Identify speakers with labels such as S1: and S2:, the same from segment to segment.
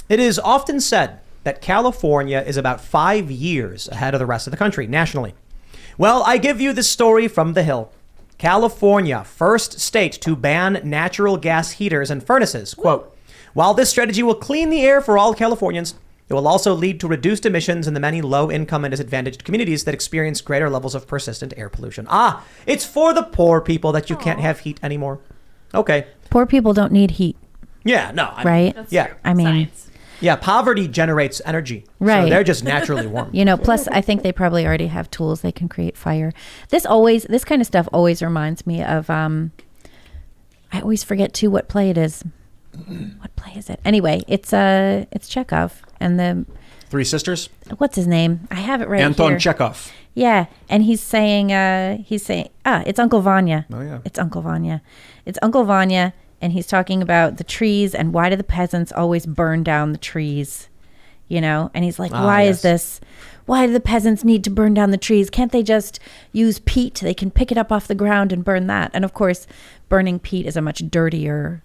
S1: It is often said that California is about 5 years ahead of the rest of the country nationally. Well, I give you this story from the Hill. California, first state to ban natural gas heaters and furnaces. Quote, while this strategy will clean the air for all Californians, it will also lead to reduced emissions in the many low-income and disadvantaged communities that experience greater levels of persistent air pollution. It's for the poor people that you can't have heat anymore. Okay.
S2: Poor people don't need heat.
S1: Yeah, no.
S2: Right?
S1: Yeah.
S2: I mean...
S3: Science.
S1: Yeah, poverty generates energy.
S2: Right.
S1: So they're just naturally warm.
S2: Plus I think they probably already have tools they can create fire. This kind of stuff always reminds me of I always forget too what play it is. What play is it? Anyway, it's Chekhov and the
S1: Three Sisters?
S2: What's his name? I have it right
S4: Anton
S2: here.
S4: Chekhov.
S2: Yeah, and he's saying it's Uncle Vanya.
S4: Oh yeah.
S2: It's Uncle Vanya. It's Uncle Vanya. And he's talking about the trees and why do the peasants always burn down the trees, And he's like, why is this? Why do the peasants need to burn down the trees? Can't they just use peat? They can pick it up off the ground and burn that. And of course, burning peat is a much dirtier,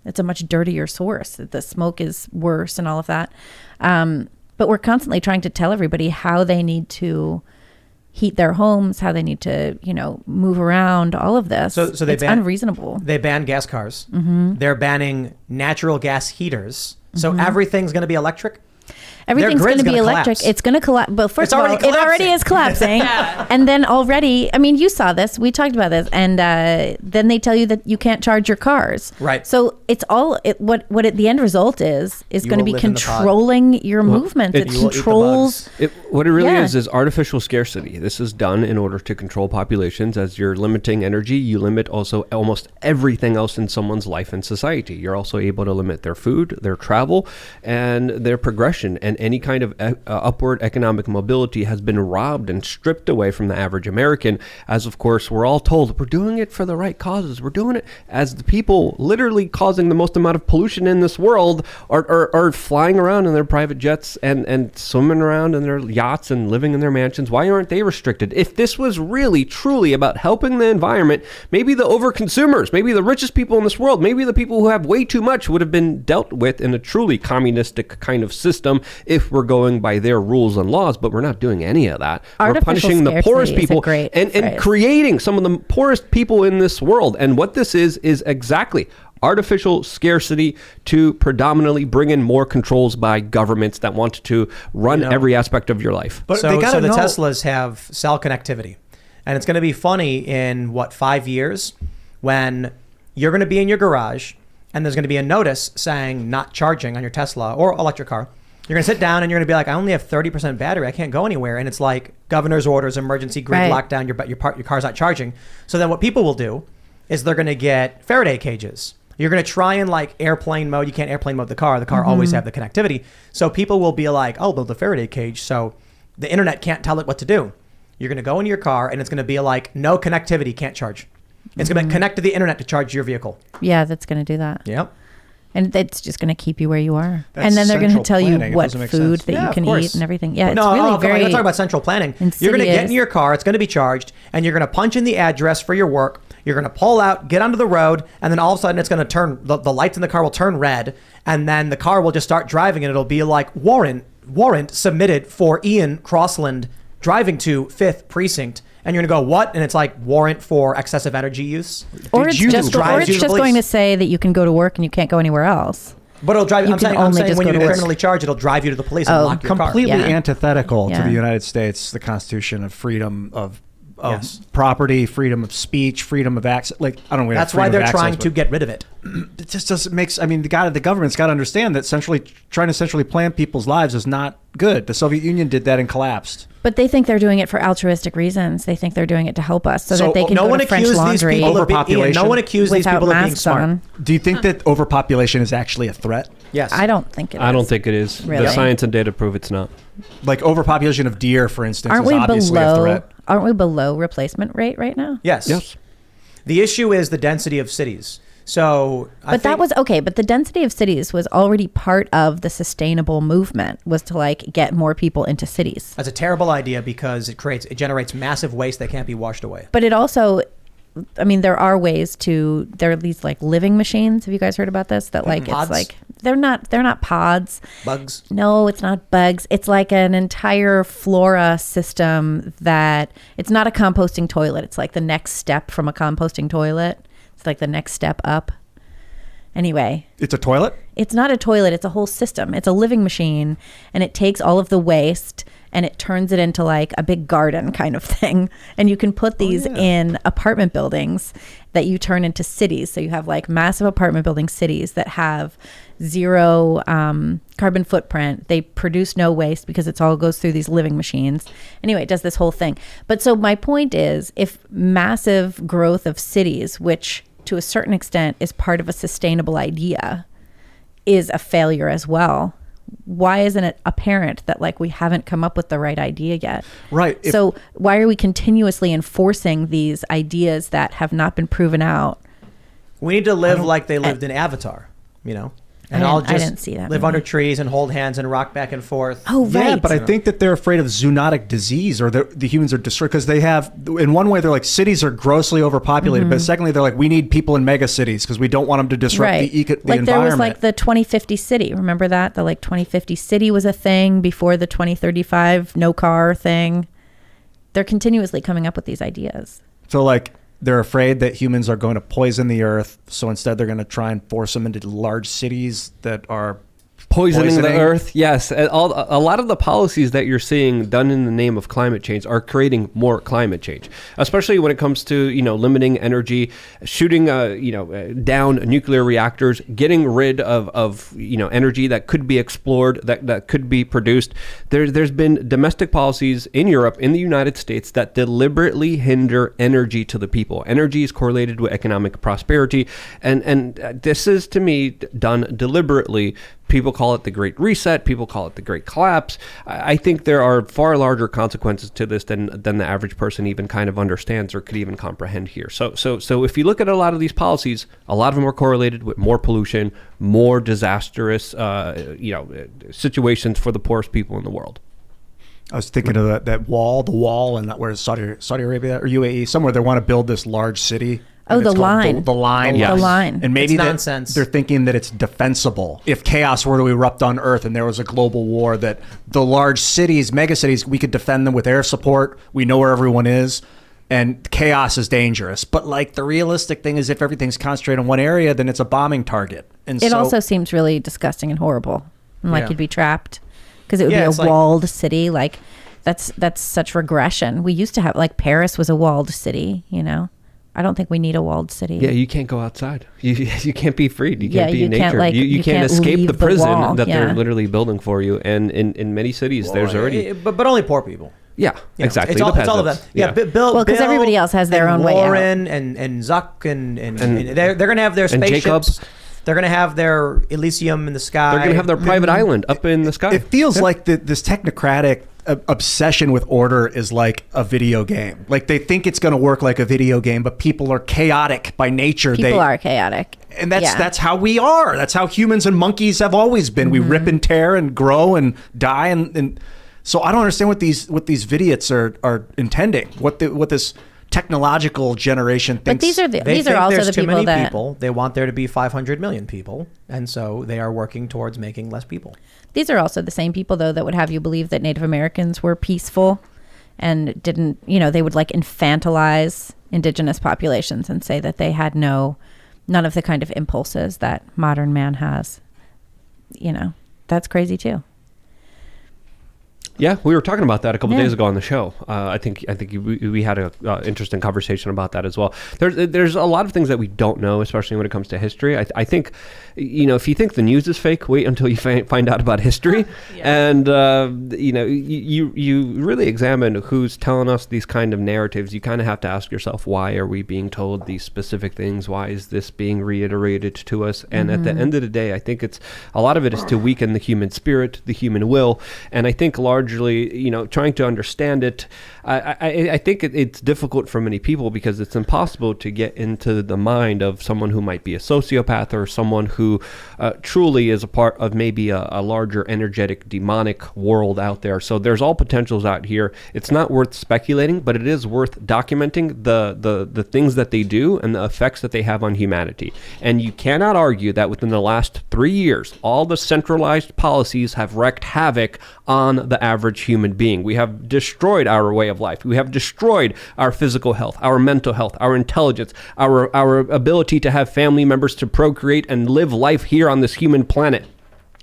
S2: it's a much dirtier source. The smoke is worse and all of that. But we're constantly trying to tell everybody how they need to heat their homes, how they need to, move around, all of this. So it's unreasonable.
S1: They ban gas cars. Mm-hmm. They're banning natural gas heaters. So everything's going to be electric.
S2: Everything's going to be electric. It's going to collapse. But first of all, it already is collapsing. Yeah. And then already, you saw this. We talked about this. And then they tell you that you can't charge your cars.
S1: Right.
S2: So it's all, the end result is going to be controlling your movements. It controls.
S5: What it really is artificial scarcity. This is done in order to control populations. As you're limiting energy, you limit also almost everything else in someone's life and society. You're also able to limit their food, their travel, and their progression. And any kind of upward economic mobility has been robbed and stripped away from the average American, as of course we're all told we're doing it for the right causes. We're doing it as the people literally causing the most amount of pollution in this world are flying around in their private jets and swimming around in their yachts and living in their mansions. Why aren't they restricted? If this was really truly about helping the environment, maybe the overconsumers, maybe the richest people in this world, maybe the people who have way too much would have been dealt with in a truly communistic kind of system if we're going by their rules and laws, but we're not doing any of that. We're punishing the poorest people and creating some of the poorest people in this world. And what this is exactly artificial scarcity to predominantly bring in more controls by governments that want to run every aspect of your life.
S1: But so the Teslas have cell connectivity. And it's going to be funny in 5 years when you're going to be in your garage and there's going to be a notice saying not charging on your Tesla or electric car. You're going to sit down and you're going to be like, I only have 30% battery. I can't go anywhere. And it's like governor's orders, emergency grid lockdown, your car's not charging. So then what people will do is they're going to get Faraday cages. You're going to try and airplane mode. You can't airplane mode the car. The car always have the connectivity. So people will be like, oh, build the Faraday cage. So the internet can't tell it what to do. You're going to go into your car and it's going to be like, no connectivity, can't charge. It's going to connect to the internet to charge your vehicle.
S2: Yeah, that's going to do that.
S1: Yep.
S2: And it's just going to keep you where you are. And then they're going to tell you what food that you can eat and everything. Yeah, it's really very...
S1: I'm talking about central planning.
S2: Insidious.
S1: You're going to get in your car, it's going to be charged, and you're going to punch in the address for your work. You're going to pull out, get onto the road, and then all of a sudden it's going to turn, the lights in the car will turn red, and then the car will just start driving, and it'll be like, warrant submitted for Ian Crossland driving to 5th Precinct. And you're going to go, what? And it's like, warrant for excessive energy use.
S2: Or it's just going to say that you can go to work and you can't go anywhere else.
S1: But it'll drive you. I'm saying when you criminally charge, it'll drive you to the police and lock your car.
S4: Completely antithetical to the United States, the Constitution of freedom of property, freedom of speech, freedom of access. I don't know.
S1: That's why they're trying to get rid of it.
S4: It just doesn't make. The government's got to understand that trying to centrally plan people's lives is not good. The Soviet Union did that and collapsed.
S2: But they think they're doing it for altruistic reasons. They think they're doing it to help us so that they can go to French Laundry.
S1: No one accused these people of being smart.
S4: Do you think that overpopulation is actually a threat?
S1: Yes.
S2: I don't think it is.
S5: I don't think it is. Really? The science and data prove it's not.
S4: Overpopulation of deer, for instance, is obviously a threat.
S2: Aren't we below replacement rate right now?
S1: Yes. The issue is the density of cities. So,
S2: but the density of cities was already part of the sustainable movement, was to get more people into cities.
S1: That's a terrible idea because it generates massive waste that can't be washed away.
S2: But it also I mean, there are ways there are these like living machines. Have you guys heard about this? That like,
S1: Pods?
S2: it's like, they're not pods.
S1: Bugs?
S2: No, it's not bugs. It's like an entire flora system that it's not a composting toilet. It's like the next step from a composting toilet. It's like the next step up. Anyway.
S4: It's a toilet?
S2: It's not a toilet. It's a whole system. It's a living machine, and it takes all of the waste and it turns it into like a big garden kind of thing. And you can put these in apartment buildings that you turn into cities. So you have like massive apartment building cities that have zero carbon footprint. They produce no waste because it all goes through these living machines. Anyway, it does this whole thing. But so my point is, if massive growth of cities, which to a certain extent is part of a sustainable idea, is a failure as well, why isn't it apparent that like we haven't come up with the right idea yet?
S4: Right.
S2: So why are we continuously enforcing these ideas that have not been proven out?
S1: We need to live like they lived in Avatar, you know? And
S2: I
S1: I'll
S2: didn't
S1: just
S2: see that
S1: live
S2: movie.
S1: under trees and hold hands and rock back and forth.
S2: Oh, right.
S4: Yeah, but I think that they're afraid of zoonotic disease, or the humans are destroyed because they have, in one way, they're like, cities are grossly overpopulated. But secondly, they're like, we need people in mega cities because we don't want them to disrupt the
S2: like
S4: environment.
S2: There was like the 2050 city. Remember that? The like 2050 city was a thing before the 2035 no car thing. They're continuously coming up with these ideas.
S4: So like, they're afraid that humans are going to poison the earth. So instead, they're going to try and force them into large cities that are
S5: poisoning the earth. Yes. And a lot of the policies that you're seeing done in the name of climate change are creating more climate change, especially when it comes to, limiting energy, shooting, down nuclear reactors, getting rid of energy that could be explored, that could be produced. There's been domestic policies in Europe, in the United States, that deliberately hinder energy to the people. Energy is correlated with economic prosperity. And this is, to me, done deliberately. People call it the Great Reset. People call it the Great Collapse. I think there are far larger consequences to this than the average person even kind of understands or could even comprehend here. So if you look at a lot of these policies, a lot of them are correlated with more pollution, more disastrous, situations for the poorest people in the world.
S4: I was thinking of the wall, and where is Saudi Arabia or UAE, somewhere they want to build this large city.
S2: Oh, the line.
S4: The line.
S2: Yes. The line.
S4: And maybe
S1: it's nonsense.
S4: They're thinking that it's defensible. If chaos were to erupt on Earth and there was a global war, that the large cities, mega cities, we could defend them with air support. We know where everyone is. And chaos is dangerous. But like the realistic thing is if everything's concentrated in one area, then it's a bombing target. And
S2: it also seems really disgusting and horrible. And like you'd be trapped. Because it would be a walled city. Like that's such regression. We used to have, like Paris was a walled city, I don't think we need a walled city.
S5: Yeah, you can't go outside. You can't be freed. You can't be in nature.
S2: Can't,
S5: you can't escape the prison
S2: wall.
S5: that they're literally building for you. And in many cities, there's already...
S1: But only poor people.
S5: Yeah, exactly.
S1: It's all of that. Yeah, Bill.
S2: Well, because everybody else has their own way out.
S1: Warren and Zuck and they're going to have their spaceships. They're going to have their Elysium in the sky.
S5: They're going to have their private island up in the sky.
S4: It feels like this technocratic obsession with order is like a video game. Like they think it's going to work like a video game, but people are chaotic by nature.
S2: People are chaotic.
S4: And that's how we are. That's how humans and monkeys have always been. We rip and tear and grow and die. And so I don't understand what these idiots are intending. What this technological generation thinks.
S2: But these are also the people that...
S1: They want there to be 500 million people. And so they are working towards making less people.
S2: These are also the same people, though, that would have you believe that Native Americans were peaceful and didn't, they would like infantilize indigenous populations and say that they had none of the kind of impulses that modern man has. That's crazy too.
S5: Yeah, we were talking about that a couple days ago on the show. I think we had a interesting conversation about that as well. There's a lot of things that we don't know, especially when it comes to history. I think, if you think the news is fake, wait until you find out about history, and you really examine who's telling us these kind of narratives. You kind of have to ask yourself, why are we being told these specific things? Why is this being reiterated to us? And at the end of the day, I think a lot of it is to weaken the human spirit, the human will, and I think large largely, trying to understand it. I think it's difficult for many people because it's impossible to get into the mind of someone who might be a sociopath or someone who truly is a part of maybe a larger energetic demonic world out there. So there's all potentials out here. It's not worth speculating, but it is worth documenting the things that they do and the effects that they have on humanity. And you cannot argue that within the last 3 years, all the centralized policies have wreaked havoc on the average human being. We have destroyed our way of life. We have destroyed our physical health, our mental health, our intelligence, our ability to have family members to procreate and live life here on this human planet.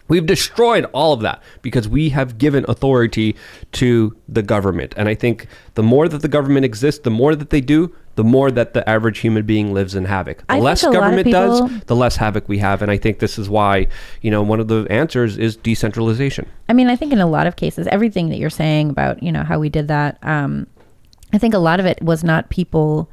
S5: We've destroyed all of that because we have given authority to the government. And I think the more that the government exists, the more that they do, the more that the average human being lives in havoc. The less government does, the less havoc we have. And I think this is why, one of the answers is decentralization.
S2: I mean, I think in a lot of cases, everything that you're saying about, how we did that, I think a lot of it was not people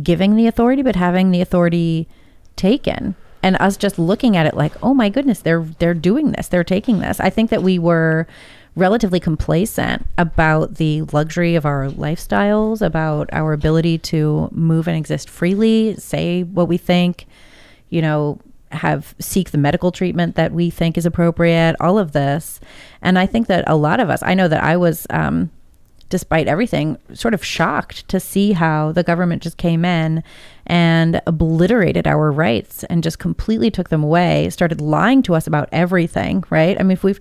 S2: giving the authority, but having the authority taken. And us just looking at it like, oh my goodness, they're doing this, they're taking this. I think that we were relatively complacent about the luxury of our lifestyles, about our ability to move and exist freely, say what we think, seek the medical treatment that we think is appropriate, all of this. And I think that a lot of us, I know that I was, despite everything, sort of shocked to see how the government just came in and obliterated our rights and just completely took them away, started lying to us about everything, right? I mean, if we've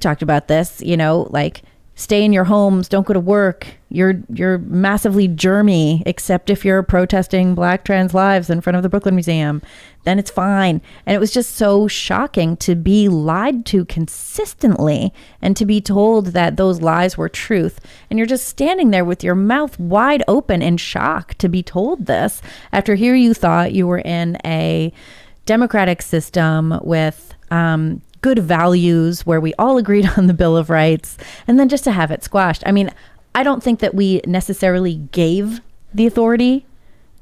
S2: talked about this, like stay in your homes, don't go to work. You're massively germy, except if you're protesting Black trans lives in front of the Brooklyn Museum, then it's fine. And it was just so shocking to be lied to consistently and to be told that those lies were truth. And you're just standing there with your mouth wide open in shock to be told this after here you thought you were in a democratic system with good values where we all agreed on the Bill of Rights, and then just to have it squashed. I mean, I don't think that we necessarily gave the authority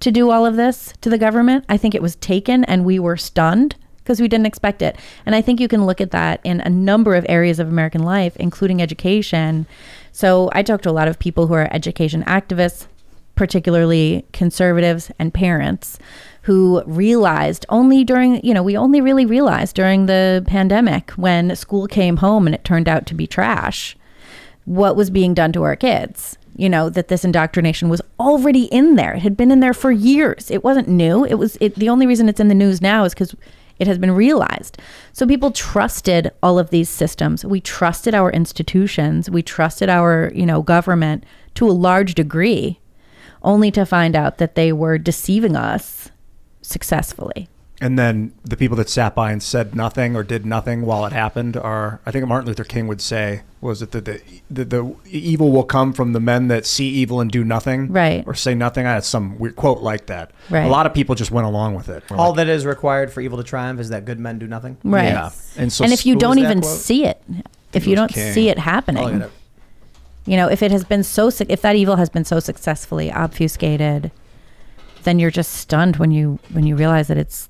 S2: to do all of this to the government. I think it was taken and we were stunned because we didn't expect it. And I think you can look at that in a number of areas of American life, including education. So I talk to a lot of people who are education activists, particularly conservatives and parents, who realized only during, we only really realized during the pandemic when school came home and it turned out to be trash, what was being done to our kids. That this indoctrination was already in there. It had been in there for years. It wasn't new. The only reason it's in the news now is because it has been realized. So people trusted all of these systems. We trusted our institutions. We trusted our, government to a large degree, only to find out that they were deceiving us successfully.
S4: And then the people that sat by and said nothing or did nothing while it happened are, I think Martin Luther King would say, was it that the evil will come from the men that see evil and do nothing?
S2: Right.
S4: Or say nothing. I had some weird quote like that.
S2: Right.
S4: A lot of people just went along with it.
S1: All that is required for evil to triumph is that good men do nothing.
S2: Right.
S4: Yeah. And
S2: if you don't even
S1: quote?
S2: see it, if you don't see it happening, if it has been if that evil has been so successfully obfuscated, then you're just stunned when you realize that it's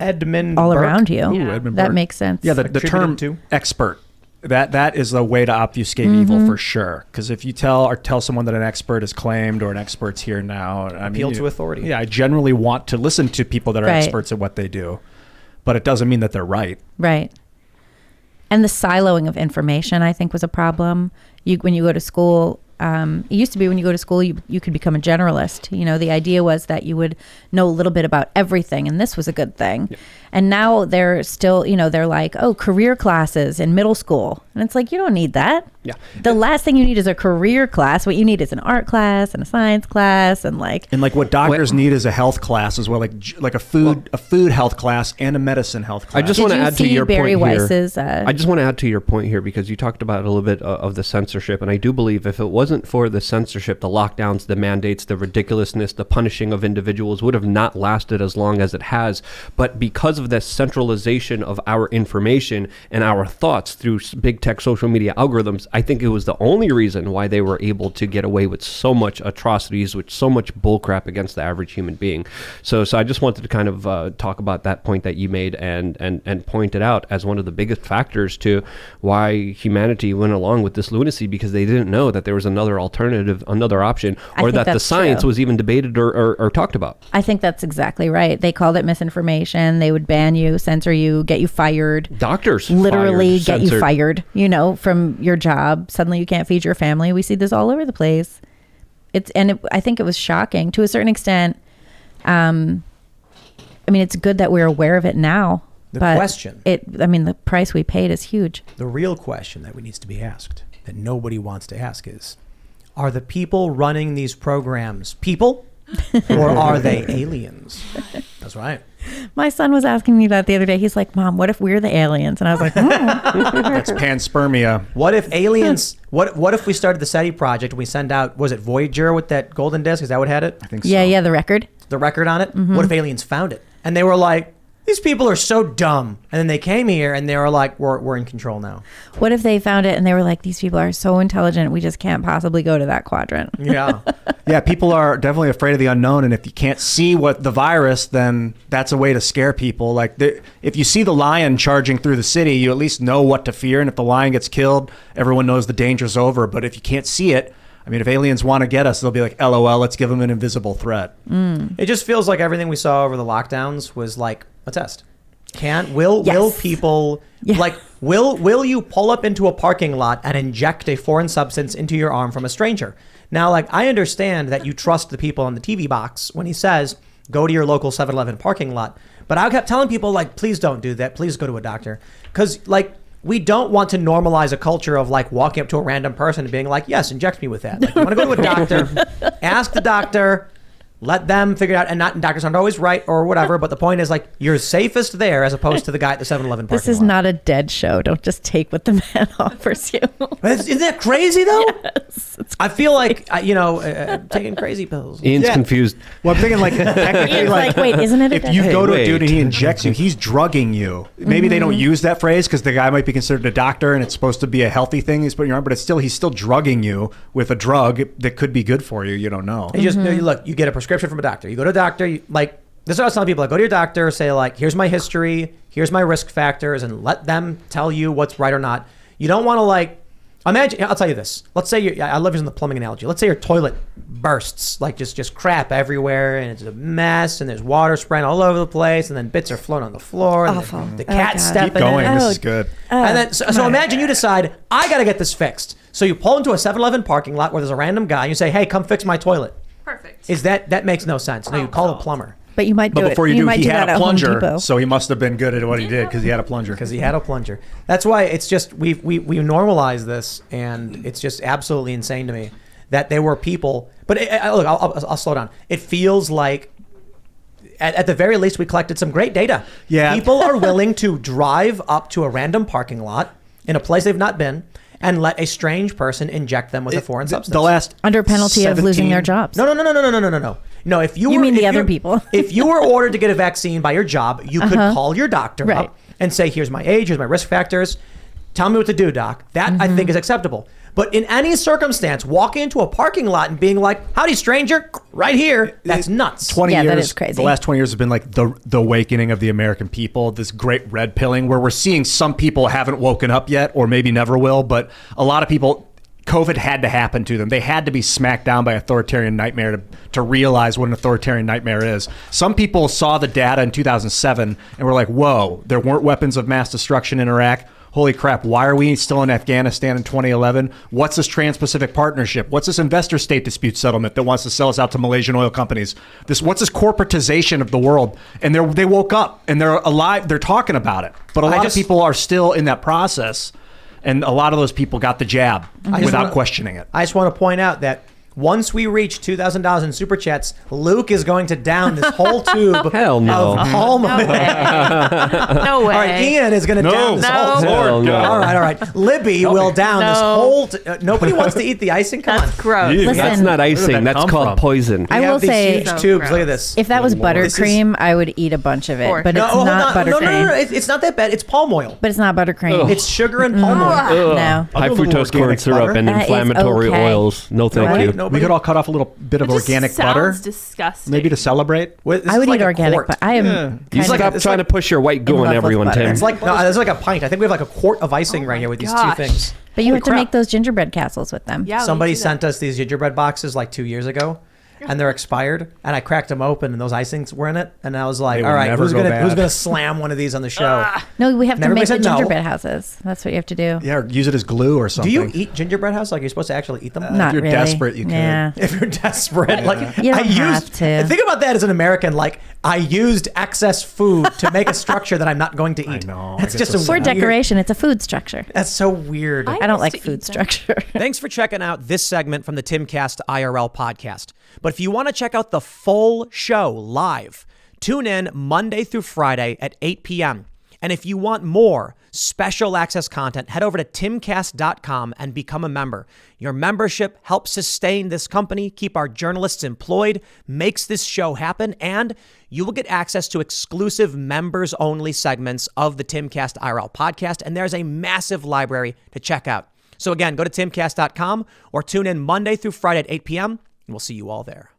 S1: Edmund
S2: all
S1: Burke.
S2: around you.
S4: Ooh, Edmund
S2: that
S4: Burke.
S2: makes sense.
S4: Yeah, the term expert, that is a way to obfuscate evil for sure. Because if you tell someone that an expert is claimed or an expert's here now,
S1: appeal to authority.
S4: Yeah, I generally want to listen to people that are experts at what they do, but it doesn't mean that they're right.
S2: Right. And the siloing of information, I think, was a problem. When you go to school, it used to be when you go to school, you could become a generalist. The idea was that you would know a little bit about everything, and this was a good thing. Yeah. And now they're still, they're like, oh, career classes in middle school. And it's like, you don't need that.
S4: Yeah.
S2: The last thing you need is a career class. What you need is an art class and a science class and
S4: what doctors need is a health class as well, like a food health class and a medicine health class.
S5: I just want to add to your
S2: Barry
S5: point
S2: Weiss's,
S5: here. I just want to add to your point here because you talked about a little bit of the censorship, and I do believe if it wasn't for the censorship, the lockdowns, the mandates, the ridiculousness, the punishing of individuals would have not lasted as long as it has. But because of this centralization of our information and our thoughts through big tech social media algorithms, I think it was the only reason why they were able to get away with so much atrocities, with so much bullcrap against the average human being. So I just wanted to kind of talk about that point that you made and point it out as one of the biggest factors to why humanity went along with this lunacy, because they didn't know that there was another alternative, another option, or that the science was even debated or talked about.
S2: I think that's exactly right. They called it misinformation. They would ban you, censor you, get you fired.
S5: Doctors
S2: literally
S5: fired,
S2: get you fired, from your job. Suddenly you can't feed your family. We see this all over the place. I think it was shocking to a certain extent. It's good that we're aware of it now. The price we paid is huge.
S1: The real question that needs to be asked, that nobody wants to ask, is, are the people running these programs people, or are they aliens? That's right.
S2: My son was asking me that the other day. He's like, Mom, what if we're the aliens? And I was like,
S4: That's panspermia.
S1: What if aliens, what if we started the SETI project and we send out, was it Voyager with that golden disc? Is that what had it?
S4: I think so.
S2: Yeah, the record.
S1: The record on it? Mm-hmm. What if aliens found it? And they were like, these people are so dumb. And then they came here and they were like, we're in control now.
S2: What if they found it and they were like, these people are so intelligent, we just can't possibly go to that quadrant?
S1: Yeah.
S4: Yeah, people are definitely afraid of the unknown. And if you can't see what the virus, then that's a way to scare people. Like, if you see the lion charging through the city, you at least know what to fear. And if the lion gets killed, everyone knows the danger's over. But if you can't see it, if aliens want to get us, they'll be like, LOL, let's give them an invisible threat.
S1: It just feels like everything we saw over the lockdowns was like a test. Will people, will you pull up into a parking lot and inject a foreign substance into your arm from a stranger? Now, I understand that you trust the people on the TV box when he says, go to your local 7-Eleven parking lot. But I kept telling people, please don't do that. Please go to a doctor. Because, we don't want to normalize a culture of walking up to a random person and being like, yes, inject me with that. You want to go to a doctor, ask the doctor, let them figure it out. And doctors aren't always right or whatever. But the point is, you're safest there as opposed to the guy at the 7-Eleven parking lot.
S2: This is not a dead show. Don't just take what the man offers you.
S1: Isn't that crazy, though?
S2: Yes.
S1: I feel like, taking crazy pills.
S5: Ian's confused.
S4: Well, I'm thinking technically,
S2: wait, isn't it a
S4: if you go to a dude and he injects you, he's drugging you. Maybe they don't use that phrase because the guy might be considered a doctor and it's supposed to be a healthy thing he's putting in your arm, but he's still drugging you with a drug that could be good for you. You don't know.
S1: You you get a prescription from a doctor. You go to a doctor, this is what I was telling people. Go to your doctor, say here's my history, here's my risk factors, and let them tell you what's right or not. You don't want to imagine, I'll tell you this. Let's say I love using the plumbing analogy. Let's say your toilet bursts, just crap everywhere, and it's a mess, and there's water spraying all over the place, and then bits are floating on the floor, and
S2: awful.
S1: the cat stepping
S4: Keep going.
S1: in.
S4: This is good.
S1: And then, so imagine you decide, I got to get this fixed. So you pull into a 7-Eleven parking lot where there's a random guy, and you say, hey, come fix my toilet.
S3: Perfect.
S1: That makes no sense. No, you call a plumber.
S2: But you might do
S4: But before
S2: it.
S4: you do,
S2: might
S4: he
S2: do
S4: had
S2: that
S4: a
S2: at Home
S4: plunger,
S2: Depot.
S4: so he must have been good at what he did because he had a plunger.
S1: That's why it's just we normalize this, and it's just absolutely insane to me that there were people. But look, I'll slow down. It feels like at the very least we collected some great data.
S4: Yeah,
S1: people are willing to drive up to a random parking lot in a place they've not been and let a strange person inject them with a foreign substance.
S2: Under penalty of losing their jobs.
S1: No. No, if you
S2: mean the other people.
S1: If you were ordered to get a vaccine by your job, you could call your doctor up and say, here's my age, here's my risk factors. Tell me what to do, doc. That I think is acceptable. But in any circumstance, walking into a parking lot and being like, howdy, stranger, right here, that's nuts.
S4: 20 years,
S2: that is crazy.
S4: The last 20 years have been the awakening of the American people, this great red pilling where we're seeing some people haven't woken up yet or maybe never will, but a lot of people, COVID had to happen to them. They had to be smacked down by authoritarian nightmare to realize what an authoritarian nightmare is. Some people saw the data in 2007 and were like, whoa, there weren't weapons of mass destruction in Iraq. Holy crap, why are we still in Afghanistan in 2011? What's this Trans-Pacific Partnership? What's this investor state dispute settlement that wants to sell us out to Malaysian oil companies? What's this corporatization of the world? And they woke up and they're alive. They're talking about it. But a lot of people are still in that process. And a lot of those people got the jab without questioning it.
S1: I just want to point out that Once we reach $2,000 in super chats, Luke is going to down this whole tube
S5: Hell no.
S1: of palm
S2: No
S1: oil.
S2: way. No way.
S1: All right, Ian is going to down this whole tube.
S5: Hell no.
S1: All right. Libby will down this whole. Nobody wants to eat the icing. Come
S3: That's
S1: on.
S3: gross.
S2: Listen,
S5: That's not icing. That's
S4: come
S5: called
S4: from?
S5: poison.
S1: We
S2: I
S1: have
S2: will
S1: these
S2: say,
S1: huge
S3: So
S1: tubes.
S3: gross.
S1: Look at this.
S2: if that was
S1: This is-
S2: buttercream, I would eat a bunch of it.
S3: Or-
S2: But
S1: No,
S2: it's
S1: hold
S2: not
S1: on.
S2: buttercream.
S1: No. It's not that bad. It's palm oil.
S2: But it's not buttercream.
S1: It's sugar and palm oil.
S2: No.
S5: High
S4: A little
S5: fructose corn
S4: organic
S5: syrup
S4: butter.
S5: and
S2: That is
S5: inflammatory
S2: okay.
S5: oils. No, thank
S2: What?
S5: you.
S1: No.
S4: We could all cut off a little bit of
S3: It just
S4: organic butter,
S3: sounds disgusting.
S4: maybe to celebrate.
S1: This
S2: I
S1: is
S2: would
S1: like
S2: eat
S1: a
S2: organic,
S1: quart.
S2: but I am
S5: You
S2: kind
S5: stop
S2: of
S1: it's
S5: trying to push your white goo
S2: in
S5: on
S2: love with
S5: everyone,
S2: butter.
S5: Tim.
S1: It's like no, there's like a pint. I think we have like a quart of icing right here with these two
S3: gosh.
S1: things.
S2: But you
S1: Holy
S2: have to
S1: crap.
S2: make those gingerbread castles with them.
S3: Yeah, we
S1: Somebody
S3: do that.
S1: sent us these gingerbread boxes like 2 years ago, and they're expired. And I cracked them open, and those icings were in it. And I was like,
S4: They
S1: "All
S4: will
S1: right,
S4: never
S1: who's
S4: go
S1: gonna
S4: bad.
S1: slam one of these on the show?"
S2: No, we have
S1: And
S2: to make
S1: everybody
S2: the
S1: said no.
S2: gingerbread houses. That's what you have to do.
S4: Yeah, or use it as glue or
S1: Do
S4: something.
S1: you eat gingerbread house? Like you're supposed to actually eat them?
S2: Not
S4: if you're
S2: really.
S4: desperate, you could.
S2: Yeah.
S1: If you're desperate, like
S2: You don't
S1: I used,
S2: have to.
S1: Think about that as an American. Like I used excess food to make a structure that I'm not going to eat.
S4: know. I
S1: That's
S4: guess
S1: just
S4: that's
S1: a
S2: For
S1: weird,
S2: decoration, it's a food structure.
S1: That's so weird.
S2: I don't
S3: used
S2: like
S3: to
S2: food
S3: eat them.
S2: structure.
S1: Thanks for checking out this segment from the Timcast IRL podcast. But if you want to check out the full show live, tune in Monday through Friday at 8 p.m. And if you want more special access content, head over to timcast.com and become a member. Your membership helps sustain this company, keep our journalists employed, makes this show happen, and you will get access to exclusive members-only segments of the Timcast IRL podcast, and there's a massive library to check out. So again, go to timcast.com or tune in Monday through Friday at 8 p.m., and we'll see you all there.